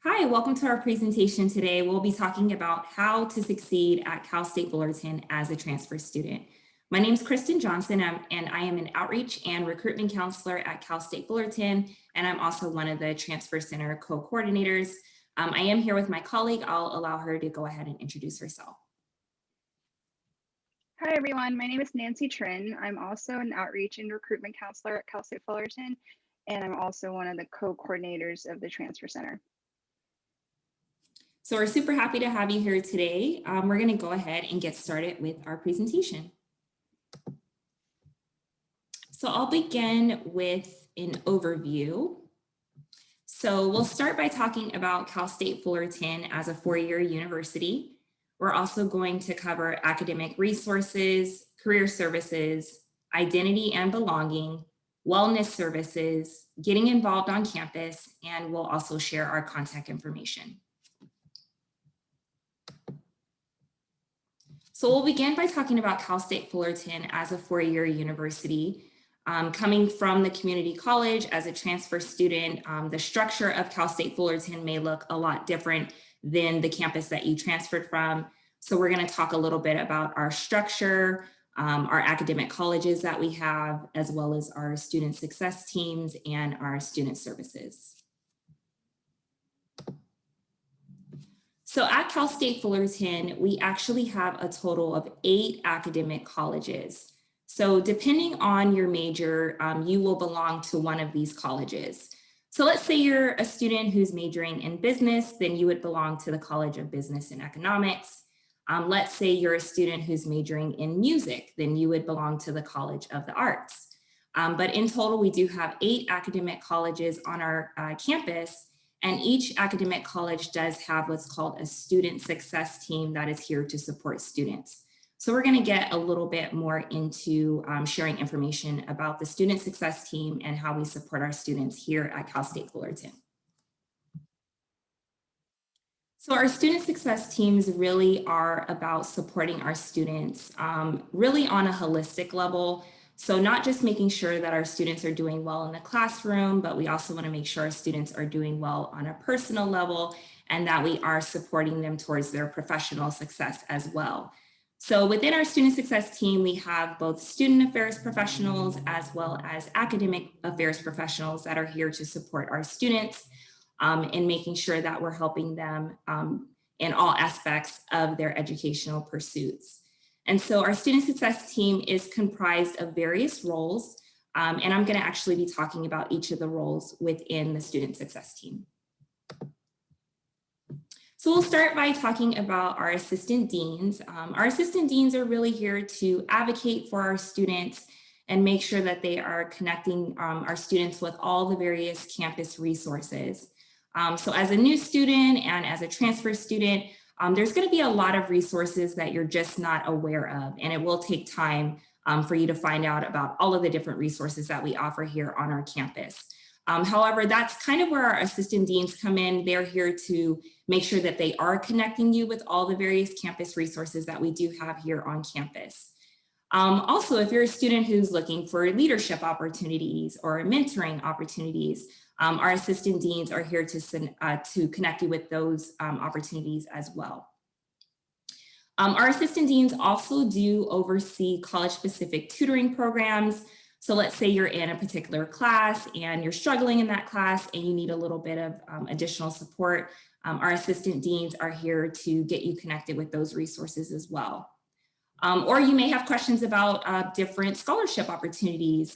Hi, welcome to our presentation today. We'll be talking about how to succeed at Cal State Fullerton as a transfer student. My name is Kristen Johnson, and I am an outreach and recruitment counselor at Cal State Fullerton, and I'm also one of the Transfer Center co-coordinators. I am here with my colleague. I'll allow her to go ahead and introduce herself. Hi, everyone. My name is Nancy Trin. I'm also an outreach and recruitment counselor at Cal State Fullerton, and I'm also one of the co-coordinators of the Transfer Center. So we're super happy to have you here today. We're going to go ahead and get started with our presentation. So I'll begin with an overview. So we'll start by talking about Cal State Fullerton as a four-year university. We're also going to cover academic resources, career services, identity and belonging, wellness services, getting involved on campus, and we'll also share our contact information. So we'll begin by talking about Cal State Fullerton as a four-year university. Coming from the community college as a transfer student, the structure of Cal State Fullerton may look a lot different than the campus that you transferred from. So we're going to talk a little bit about our structure, our academic colleges that we have, as well as our student success teams and our student services. So at Cal State Fullerton, we actually have a total of 8 academic colleges. So depending on your major, you will belong to one of these colleges. So let's say you're a student who's majoring in business, then you would belong to the College of Business and Economics. Let's say you're a student who's majoring in music, then you would belong to the College of the Arts. But in total, we do have 8 academic colleges on our campus. And each academic college does have what's called a student success team that is here to support students. So we're going to get a little bit more into sharing information about the student success team and how we support our students here at Cal State Fullerton. So our student success teams really are about supporting our students really on a holistic level. So not just making sure that our students are doing well in the classroom, but we also want to make sure our students are doing well on a personal level and that we are supporting them towards their professional success as well. So within our student success team, we have both student affairs professionals as well as academic affairs professionals that are here to support our students in making sure that we're helping them in all aspects of their educational pursuits. And so our student success team is comprised of various roles, and I'm going to actually be talking about each of the roles within the student success team. So we'll start by talking about our assistant deans. Our assistant deans are really here to advocate for our students and make sure that they are connecting our students with all the various campus resources. So as a new student and as a transfer student, there's going to be a lot of resources that you're just not aware of, and it will take time for you to find out about all of the different resources that we offer here on our campus. However, that's kind of where our assistant deans come in. They're here to make sure that they are connecting you with all the various campus resources that we do have here on campus. Also, if you're a student who's looking for leadership opportunities or mentoring opportunities, our assistant deans are here to connect you with those opportunities as well. Our assistant deans also do oversee college-specific tutoring programs. So let's say you're in a particular class and you're struggling in that class and you need a little bit of additional support. Our assistant deans are here to get you connected with those resources as well. Or you may have questions about different scholarship opportunities.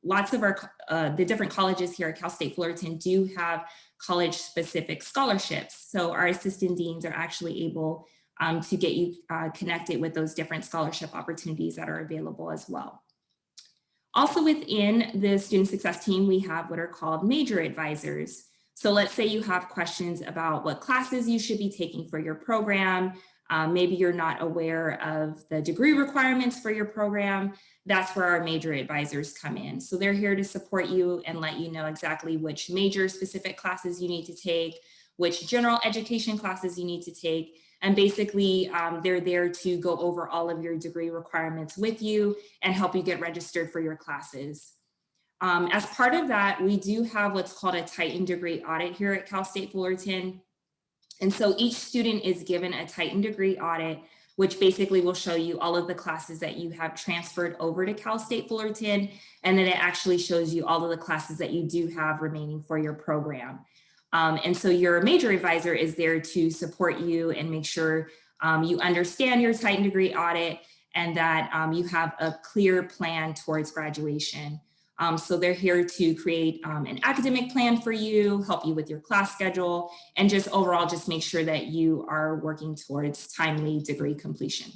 Lots of the different colleges here at Cal State Fullerton do have college-specific scholarships. So our assistant deans are actually able to get you connected with those different scholarship opportunities that are available as well. Also within the student success team, we have what are called major advisors. So let's say you have questions about what classes you should be taking for your program. Maybe you're not aware of the degree requirements for your program. That's where our major advisors come in. So they're here to support you and let you know exactly which major specific classes you need to take, which general education classes you need to take. And basically, they're there to go over all of your degree requirements with you and help you get registered for your classes. As part of that, we do have what's called a Titan degree audit here at Cal State Fullerton. And so each student is given a Titan degree audit, which basically will show you all of the classes that you have transferred over to Cal State Fullerton. And then it actually shows you all of the classes that you do have remaining for your program. And so your major advisor is there to support you and make sure you understand your Titan degree audit and that you have a clear plan towards graduation. So they're here to create an academic plan for you, help you with your class schedule, and just overall just make sure that you are working towards timely degree completion.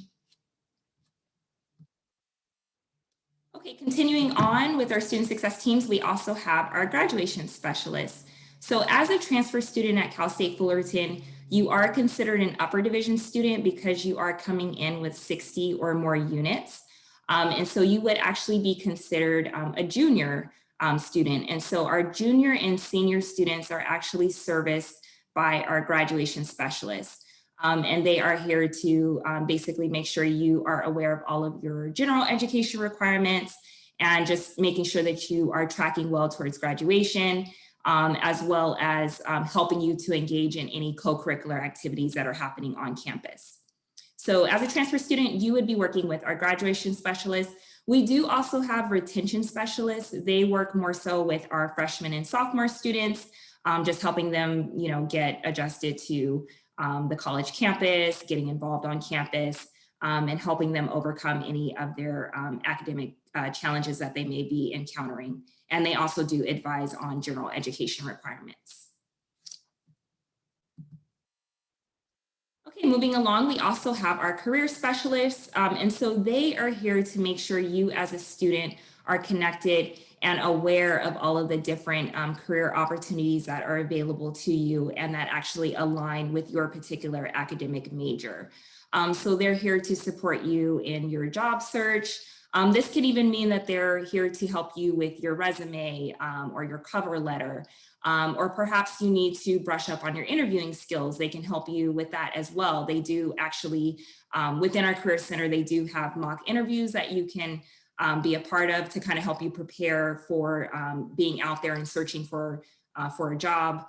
Okay, continuing on with our student success teams, we also have our graduation specialists. So as a transfer student at Cal State Fullerton, you are considered an upper division student because you are coming in with 60 or more units. And so you would actually be considered a junior student. And so our junior and senior students are actually serviced by our graduation specialists. And they are here to basically make sure you are aware of all of your general education requirements and just making sure that you are tracking well towards graduation, as well as helping you to engage in any co-curricular activities that are happening on campus. So as a transfer student, you would be working with our graduation specialists. We do also have retention specialists. They work more so with our freshmen and sophomore students, just helping them, get adjusted to the college campus, getting involved on campus, and helping them overcome any of their academic challenges that they may be encountering. And they also do advise on general education requirements. Okay, moving along, we also have our career specialists. And so they are here to make sure you as a student are connected and aware of all of the different career opportunities that are available to you and that actually align with your particular academic major. So they're here to support you in your job search. This could even mean that they're here to help you with your resume or your cover letter, or perhaps you need to brush up on your interviewing skills. They can help you with that as well. They do actually, within our Career Center, they do have mock interviews that you can be a part of to kind of help you prepare for being out there and searching for a job.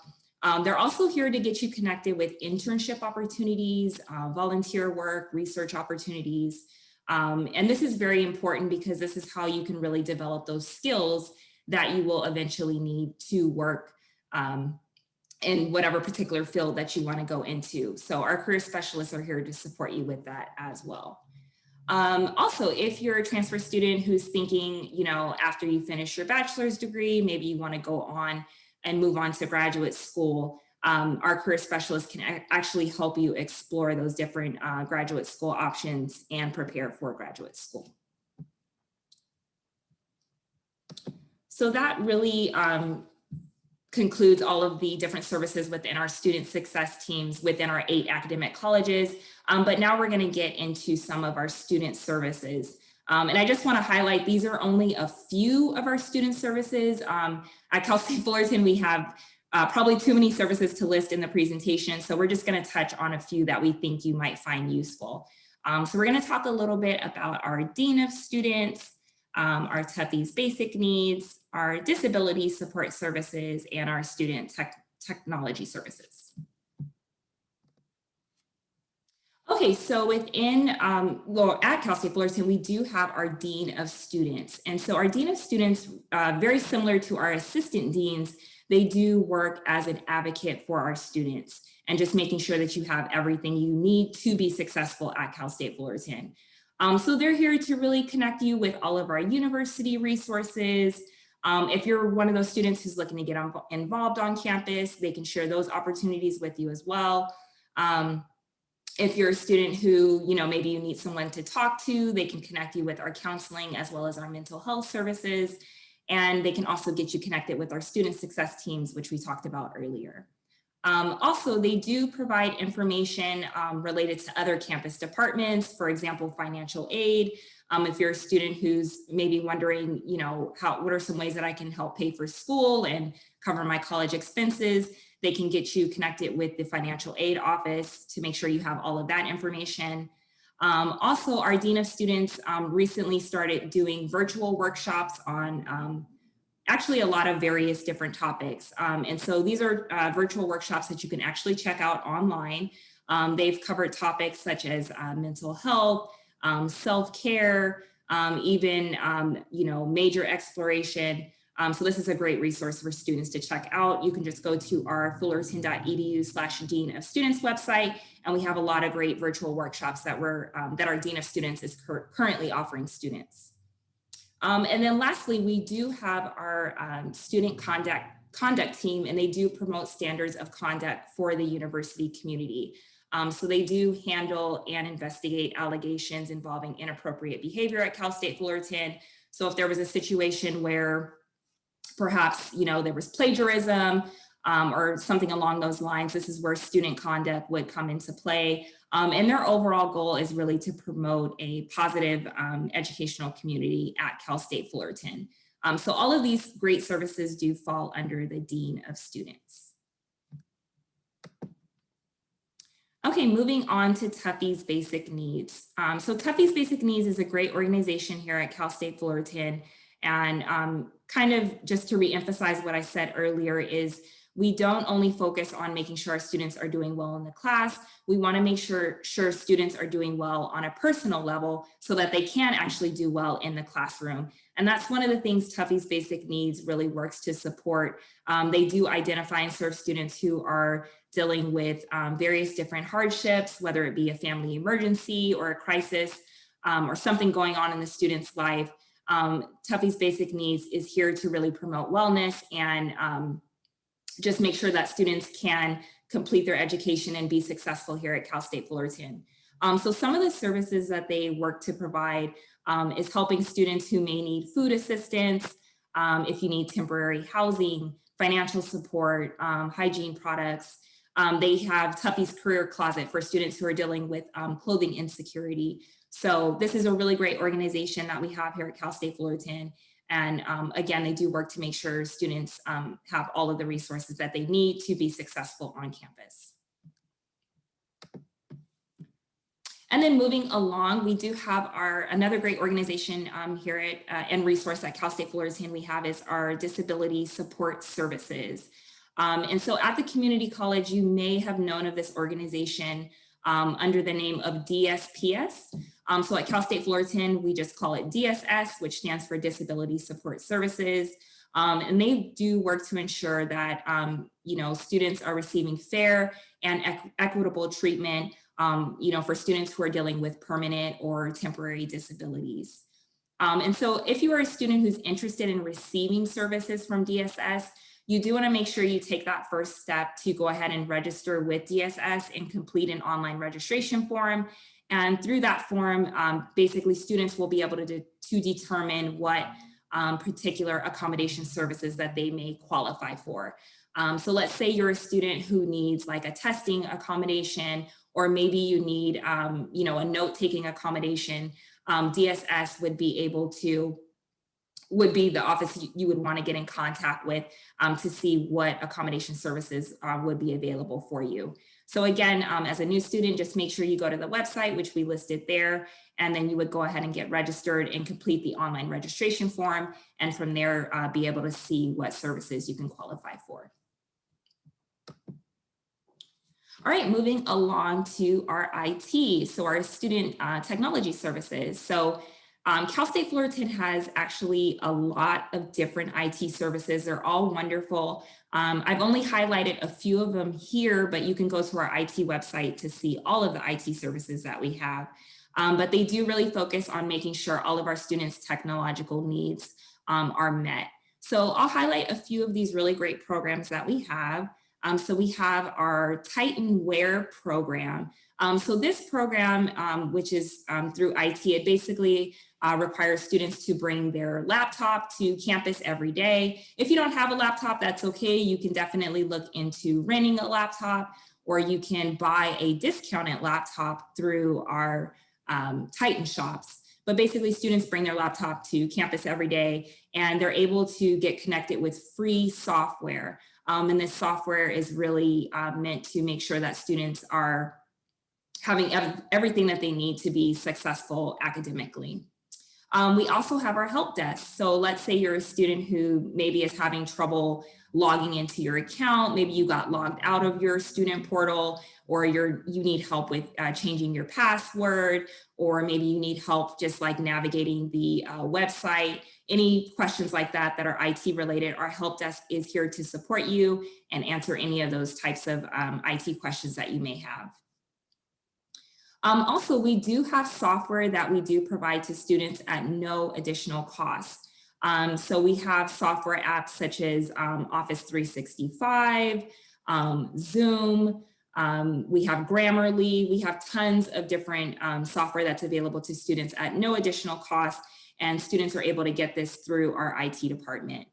They're also here to get you connected with internship opportunities, volunteer work, research opportunities. And this is very important because this is how you can really develop those skills that you will eventually need to work in whatever particular field that you want to go into. So our career specialists are here to support you with that as well. Also, if you're a transfer student who's thinking, after you finish your bachelor's degree, maybe you want to go on and move on to graduate school, our career specialists can actually help you explore those different graduate school options and prepare for graduate school. So that really concludes all of the different services within our student success teams within our 8 academic colleges. But now we're going to get into some of our student services. And I just want to highlight, these are only a few of our student services. At Cal State Fullerton, we have probably too many services to list in the presentation. So we're just going to touch on a few that we think you might find useful. So we're going to talk a little bit about our Dean of Students, our Tufts Basic Needs, our Disability Support Services, and our Student Technology Services. Okay, so within, at Cal State Fullerton, we do have our Dean of Students. And so our Dean of Students, very similar to our assistant deans, they do work as an advocate for our students and just making sure that you have everything you need to be successful at Cal State Fullerton. So they're here to really connect you with all of our university resources. If you're one of those students who's looking to get involved on campus, they can share those opportunities with you as well. If you're a student who, maybe you need someone to talk to, they can connect you with our counseling as well as our mental health services. And they can also get you connected with our student success teams, which we talked about earlier. Also, they do provide information related to other campus departments, for example, financial aid. If you're a student who's maybe wondering, what are some ways that I can help pay for school and cover my college expenses, they can get you connected with the financial aid office to make sure you have all of that information. Also, our Dean of Students recently started doing virtual workshops on actually a lot of various different topics. And so these are virtual workshops that you can actually check out online. They've covered topics such as mental health, self-care, even, major exploration. So this is a great resource for students to check out. You can just go to our fullerton.edu/Dean of Students website, and we have a lot of great virtual workshops that our Dean of Students is currently offering students. And then lastly, we do have our student conduct team, and they do promote standards of conduct for the university community. So they do handle and investigate allegations involving inappropriate behavior at Cal State Fullerton. So if there was a situation where perhaps, there was plagiarism or something along those lines, this is where student conduct would come into play. And their overall goal is really to promote a positive educational community at Cal State Fullerton. So all of these great services do fall under the Dean of Students. Okay, moving on to Tuffy's Basic Needs. So Tuffy's Basic Needs is a great organization here at Cal State Fullerton. And kind of just to reemphasize what I said earlier is we don't only focus on making sure our students are doing well in the class, we want to make sure students are doing well on a personal level so that they can actually do well in the classroom. And that's one of the things Tuffy's Basic Needs really works to support. They do identify and serve students who are dealing with various different hardships, whether it be a family emergency or a crisis or something going on in the student's life. Tuffy's Basic Needs is here to really promote wellness and just make sure that students can complete their education and be successful here at Cal State Fullerton. So some of the services that they work to provide is helping students who may need food assistance, if you need temporary housing, financial support, hygiene products. They have Tuffy's Career Closet for students who are dealing with clothing insecurity. So this is a really great organization that we have here at Cal State Fullerton. And again, they do work to make sure students have all of the resources that they need to be successful on campus. And then moving along, we do have another great organization here at and resource at Cal State Fullerton we have is our Disability Support Services. And so at the community college, you may have known of this organization under the name of DSPS. So at Cal State Fullerton, we just call it DSS, which stands for Disability Support Services. And they do work to ensure that, students are receiving fair and equitable treatment, for students who are dealing with permanent or temporary disabilities. And so if you are a student who's interested in receiving services from DSS, you do want to make sure you take that first step to go ahead and register with DSS and complete an online registration form. And through that form, basically students will be able to determine what particular accommodation services that they may qualify for. So let's say you're a student who needs like a testing accommodation, or maybe you need, a note-taking accommodation. DSS would be the office you would want to get in contact with to see what accommodation services would be available for you. So again, as a new student, just make sure you go to the website, which we listed there, and then you would go ahead and get registered and complete the online registration form. And from there, be able to see what services you can qualify for. All right, moving along to our IT, so our student technology services. So Cal State Fullerton has actually a lot of different IT services. They're all wonderful. I've only highlighted a few of them here, but you can go to our IT website to see all of the IT services that we have. But they do really focus on making sure all of our students' technological needs are met. So I'll highlight a few of these really great programs that we have. So we have our Titan Wear program. So this program, which is through IT, it basically requires students to bring their laptop to campus every day. If you don't have a laptop, that's okay. You can definitely look into renting a laptop, or you can buy a discounted laptop through our Titan shops. But basically students bring their laptop to campus every day, and they're able to get connected with free software. And this software is really meant to make sure that students are having everything that they need to be successful academically. We also have our help desk. So let's say you're a student who maybe is having trouble logging into your account. Maybe you got logged out of your student portal, or you need help with changing your password, or maybe you need help just like navigating the website. Any questions like that that are IT related, our help desk is here to support you and answer any of those types of IT questions that you may have. Also, we do have software that we do provide to students at no additional cost. So we have software apps such as Office 365, Zoom, we have Grammarly, we have tons of different software that's available to students at no additional cost, and students are able to get this through our IT department.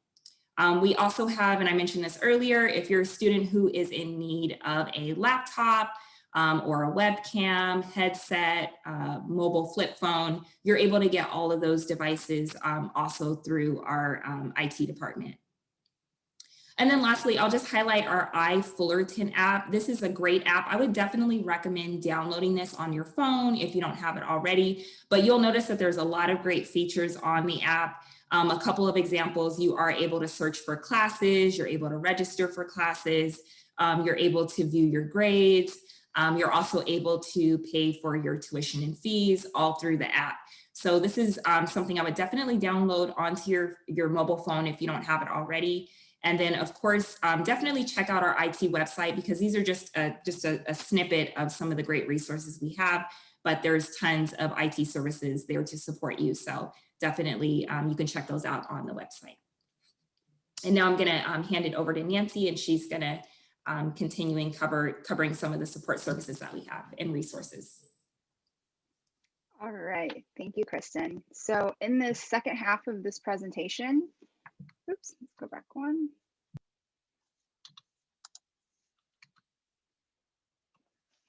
We also have, and I mentioned this earlier, if you're a student who is in need of a laptop, or a webcam, headset, mobile flip phone, you're able to get all of those devices also through our IT department. And then lastly, I'll just highlight our iFullerton app. This is a great app. I would definitely recommend downloading this on your phone if you don't have it already, but you'll notice that there's a lot of great features on the app. A couple of examples, you are able to search for classes, you're able to register for classes, you're able to view your grades, you're also able to pay for your tuition and fees all through the app. So this is something I would definitely download onto your mobile phone if you don't have it already. And then of course, definitely check out our IT website, because these are just a snippet of some of the great resources we have, but there's tons of IT services there to support you. So definitely you can check those out on the website. And now I'm gonna hand it over to Nancy, and she's gonna covering some of the support services that we have and resources. All right, thank you, Kristen. So in the second half of this presentation, oops, let's go back one.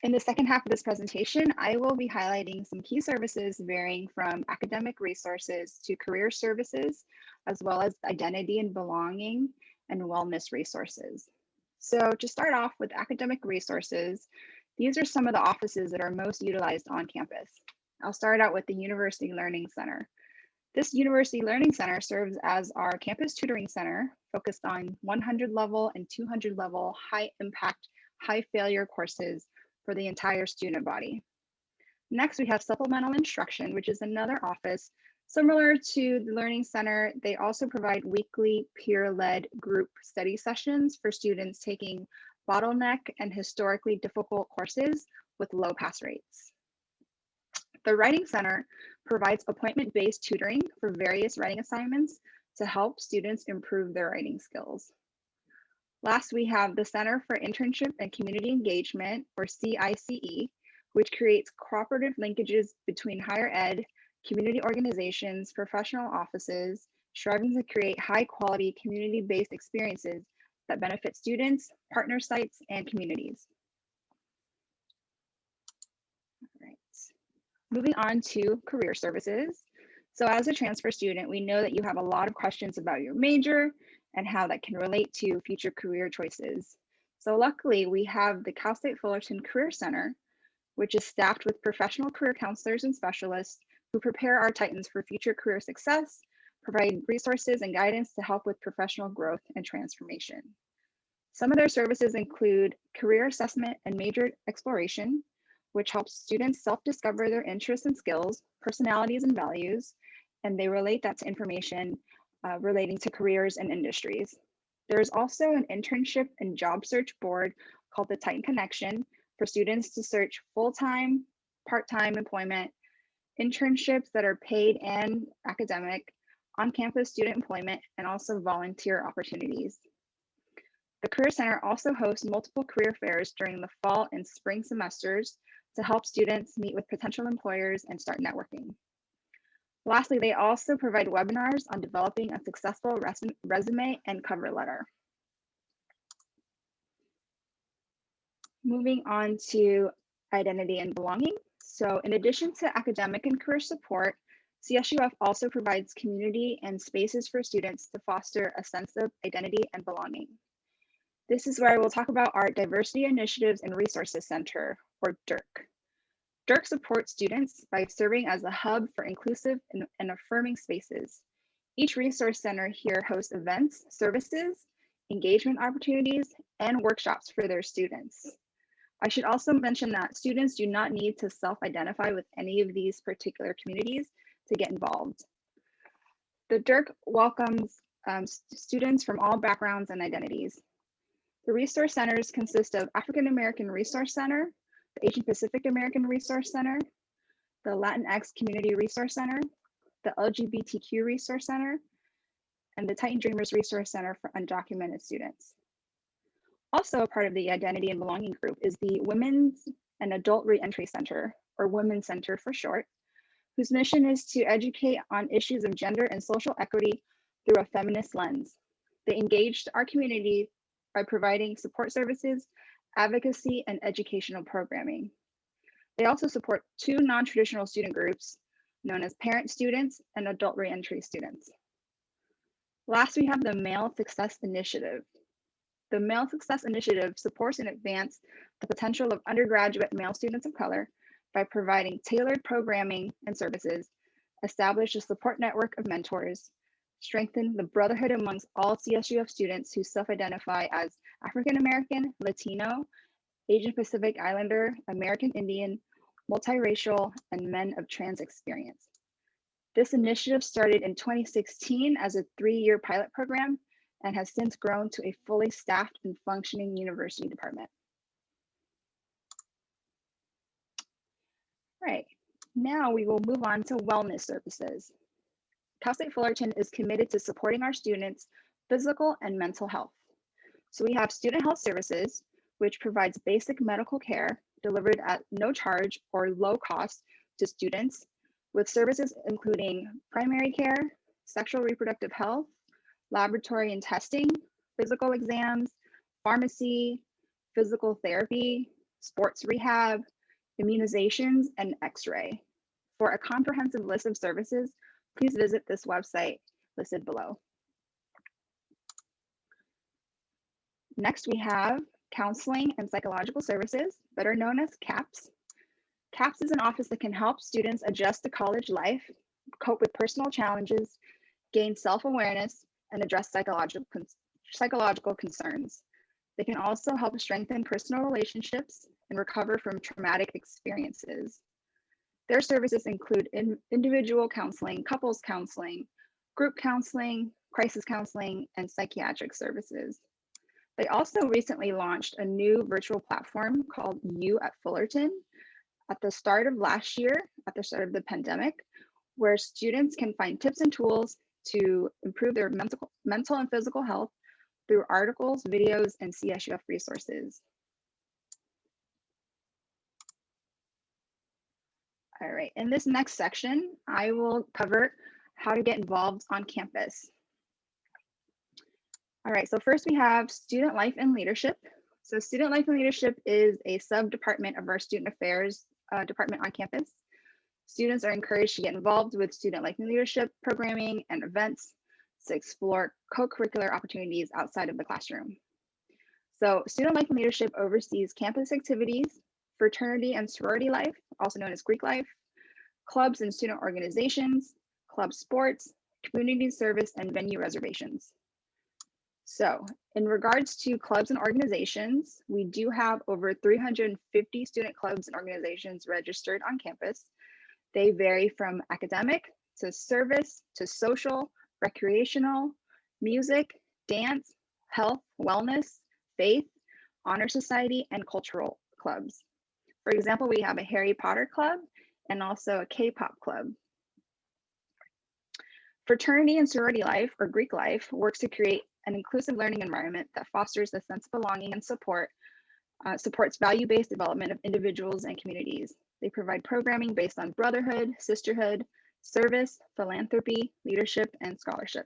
In the second half of this presentation, I will be highlighting some key services varying from academic resources to career services, as well as identity and belonging and wellness resources. So to start off with academic resources, these are some of the offices that are most utilized on campus. I'll start out with the University Learning Center. This University Learning Center serves as our campus tutoring center focused on 100 level and 200 level high impact, high failure courses for the entire student body. Next, we have supplemental instruction, which is another office similar to the Learning Center. They also provide weekly peer-led group study sessions for students taking bottleneck and historically difficult courses with low pass rates. The Writing Center provides appointment-based tutoring for various writing assignments to help students improve their writing skills. Last, we have the Center for Internship and Community Engagement, or CICE, which creates cooperative linkages between higher ed, community organizations, professional offices, striving to create high-quality community-based experiences that benefit students, partner sites, and communities. All right. Moving on to career services. So as a transfer student, we know that you have a lot of questions about your major and how that can relate to future career choices. So luckily, we have the Cal State Fullerton Career Center, which is staffed with professional career counselors and specialists who prepare our Titans for future career success, provide resources and guidance to help with professional growth and transformation. Some of their services include career assessment and major exploration, which helps students self-discover their interests and skills, personalities and values, and they relate that to information relating to careers and industries. There's also an internship and job search board called the Titan Connection for students to search full-time, part-time employment, internships that are paid and academic, on-campus student employment, and also volunteer opportunities. The Career Center also hosts multiple career fairs during the fall and spring semesters to help students meet with potential employers and start networking. Lastly, they also provide webinars on developing a successful resume and cover letter. Moving on to identity and belonging. So in addition to academic and career support, CSUF also provides community and spaces for students to foster a sense of identity and belonging. This is where I will talk about our Diversity Initiatives and Resources Center, or DIRC. DIRC supports students by serving as a hub for inclusive and affirming spaces. Each resource center here hosts events, services, engagement opportunities, and workshops for their students. I should also mention that students do not need to self-identify with any of these particular communities to get involved. The DIRC welcomes students from all backgrounds and identities. The resource centers consist of African American Resource Center, the Asian Pacific American Resource Center, the Latinx Community Resource Center, the LGBTQ Resource Center, and the Titan Dreamers Resource Center for undocumented students. Also a part of the Identity and Belonging group is the Women's and Adult Reentry Center, or Women's Center for short, whose mission is to educate on issues of gender and social equity through a feminist lens. They engaged our community by providing support services, advocacy, and educational programming. They also support two non-traditional student groups known as parent students and adult reentry students. Last, we have the Male Success Initiative. The Male Success Initiative supports and advances the potential of undergraduate male students of color by providing tailored programming and services, establish a support network of mentors, strengthen the brotherhood amongst all CSUF students who self-identify as African American, Latino, Asian Pacific Islander, American Indian, multiracial, and men of trans experience. This initiative started in 2016 as a 3-year pilot program and has since grown to a fully staffed and functioning university department. Right, now we will move on to wellness services. Cal State Fullerton is committed to supporting our students' physical and mental health. So we have Student Health Services, which provides basic medical care delivered at no charge or low cost to students, with services including primary care, sexual reproductive health, laboratory and testing, physical exams, pharmacy, physical therapy, sports rehab, immunizations, and x-ray. For a comprehensive list of services, please visit this website listed below. Next, we have Counseling and Psychological Services, better known as CAPS. CAPS is an office that can help students adjust to college life, cope with personal challenges, gain self-awareness, and address psychological concerns. They can also help strengthen personal relationships and recover from traumatic experiences. Their services include individual counseling, couples counseling, group counseling, crisis counseling, and psychiatric services. They also recently launched a new virtual platform called You at Fullerton at the start of last year, at the start of the pandemic, where students can find tips and tools to improve their mental and physical health through articles, videos, and CSUF resources. All right, in this next section, I will cover how to get involved on campus. All right, so first we have Student Life and Leadership. So Student Life and Leadership is a sub-department of our Student Affairs department on campus. Students are encouraged to get involved with Student Life and Leadership programming and events to explore co-curricular opportunities outside of the classroom. So Student Life and Leadership oversees campus activities, fraternity and sorority life, also known as Greek life, clubs and student organizations, club sports, community service, and venue reservations. So in regards to clubs and organizations, we do have over 350 student clubs and organizations registered on campus. They vary from academic to service to social, recreational, music, dance, health, wellness, faith, honor society, and cultural clubs. For example, we have a Harry Potter club and also a K-pop club. Fraternity and sorority life, or Greek life, works to create an inclusive learning environment that fosters a sense of belonging and supports value-based development of individuals and communities. They provide programming based on brotherhood, sisterhood, service, philanthropy, leadership, and scholarship.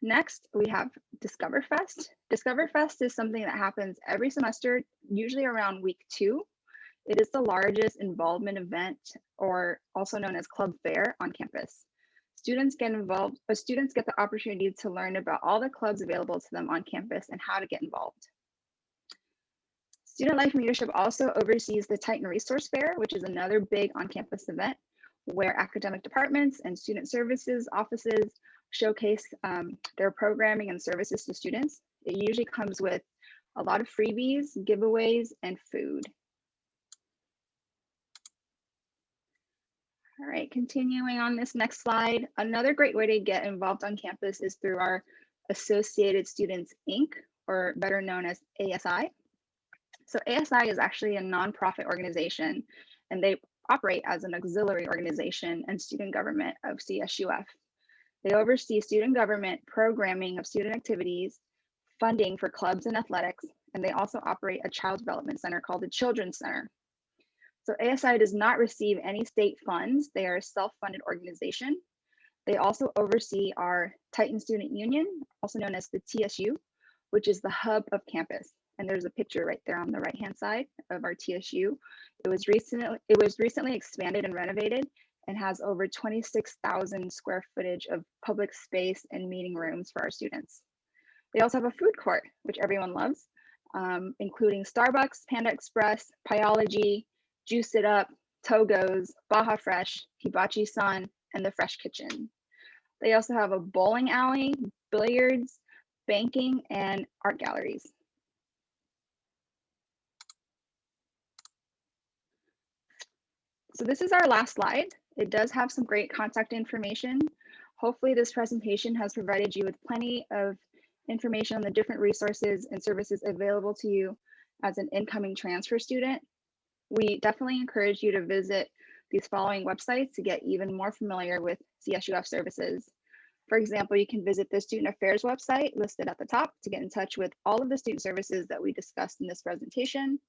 Next, we have Discover Fest. Discover Fest is something that happens every semester, usually around week 2. It is the largest involvement event, or also known as club fair, on campus. Students get involved, but students get the opportunity to learn about all the clubs available to them on campus and how to get involved. Student Life and Leadership also oversees the Titan Resource Fair, which is another big on-campus event where academic departments and student services offices showcase their programming and services to students. It usually comes with a lot of freebies, giveaways, and food. All right, continuing on this next slide, another great way to get involved on campus is through our Associated Students, Inc., or better known as ASI. So ASI is actually a nonprofit organization, and they operate as an auxiliary organization and student government of CSUF. They oversee student government, programming of student activities, funding for clubs and athletics, and they also operate a child development center called the Children's Center. So ASI does not receive any state funds. They are a self-funded organization. They also oversee our Titan Student Union, also known as the TSU, which is the hub of campus. And there's a picture right there on the right-hand side of our TSU. It was recently expanded and renovated and has over 26,000 square footage of public space and meeting rooms for our students. They also have a food court, which everyone loves, including Starbucks, Panda Express, Pyology, Juice It Up, Togo's, Baja Fresh, Hibachi-san, and the Fresh Kitchen. They also have a bowling alley, billiards, banking, and art galleries. So this is our last slide. It does have some great contact information. Hopefully this presentation has provided you with plenty of information on the different resources and services available to you as an incoming transfer student. We definitely encourage you to visit these following websites to get even more familiar with CSUF services. For example, you can visit the Student Affairs website listed at the top to get in touch with all of the student services that we discussed in this presentation.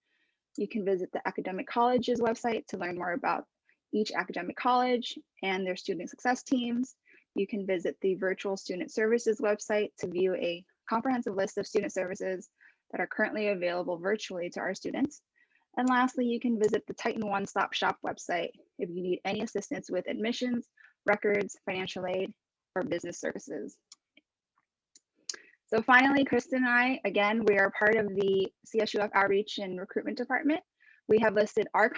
You can visit the academic college's website to learn more about each academic college and their student success teams. You can visit the virtual student services website to view a comprehensive list of student services that are currently available virtually to our students. And lastly, you can visit the Titan One Stop Shop website if you need any assistance with admissions, records, financial aid, or business services. So finally, Kristen and I, again, we are part of the CSUF Outreach and Recruitment Department. We have listed our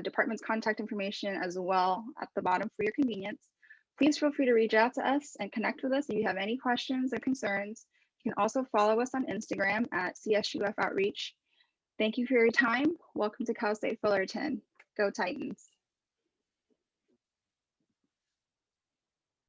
department's contact information as well at the bottom for your convenience. Please feel free to reach out to us and connect with us if you have any questions or concerns. You can also follow us on Instagram at CSUF Outreach. Thank you for your time. Welcome to Cal State Fullerton. Go Titans.